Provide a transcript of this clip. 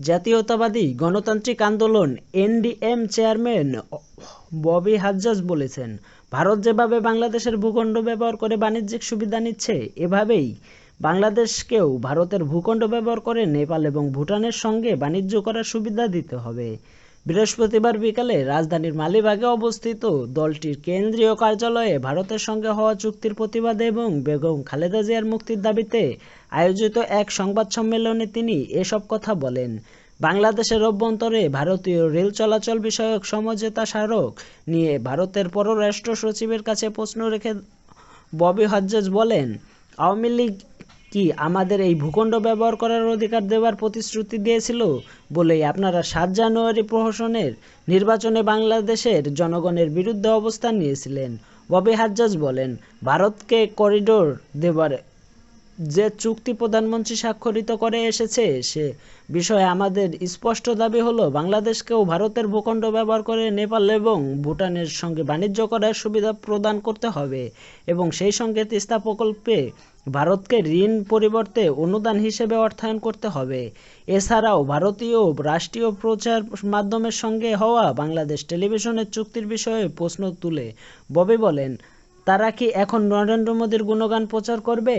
জাতীয়তাবাদী গণতান্ত্রিক আন্দোলন এনডিএম চেয়ারম্যান ববি হাজ্জাজ বলেছেন, ভারত যেভাবে বাংলাদেশের ভূখণ্ড ব্যবহার করে বাণিজ্যিক সুবিধা নিচ্ছে, এভাবেই বাংলাদেশকেও ভারতের ভূখণ্ড ব্যবহার করে নেপাল এবং ভুটানের সঙ্গে বাণিজ্য করার সুবিধা দিতে হবে। বৃহস্পতিবার বিকালে রাজধানীর মালিবাগে অবস্থিত দলটির কেন্দ্রীয় কার্যালয়ে ভারতের সঙ্গে হওয়া চুক্তির প্রতিবাদে এবং বেগম খালেদা জিয়ার মুক্তির দাবিতে আয়োজিত এক সংবাদ সম্মেলনে তিনি এসব কথা বলেন। বাংলাদেশের অভ্যন্তরে ভারতীয় রেল চলাচল বিষয়ক সমঝোতা স্মারক নিয়ে ভারতের পররাষ্ট্র সচিবের কাছে প্রশ্ন রেখে ববি হাজ্জাজ বলেন, আওয়ামী লীগ কি আমাদের এই ভূখণ্ড ব্যবহার করার অধিকার দেওয়ার প্রতিশ্রুতি দিয়েছিল বলেই আপনারা ৭ জানুয়ারি প্রহসনের নির্বাচনে বাংলাদেশের জনগণের বিরুদ্ধে অবস্থান নিয়েছিলেন। ববি হাজ্জাজ বলেন, ভারতকে করিডোর দেবার যে চুক্তি প্রধানমন্ত্রী স্বাক্ষরিত করে এসেছে সে বিষয়ে আমাদের স্পষ্ট দাবি হলো, বাংলাদেশকেও ভারতের ভূখণ্ড ব্যবহার করে নেপাল এবং ভুটানের সঙ্গে বাণিজ্য করার সুবিধা প্রদান করতে হবে এবং সেই সঙ্গে তিস্তা প্রকল্পে ভারতকে ঋণ পরিবর্তে অনুদান হিসেবে অর্থায়ন করতে হবে। এছাড়াও ভারতীয় রাষ্ট্রীয় প্রচার মাধ্যমের সঙ্গে হওয়া বাংলাদেশ টেলিভিশনের চুক্তির বিষয়ে প্রশ্ন তুলে ববি বলেন, তারা কি এখন নরেন্দ্র মোদীর গুণগান প্রচার করবে?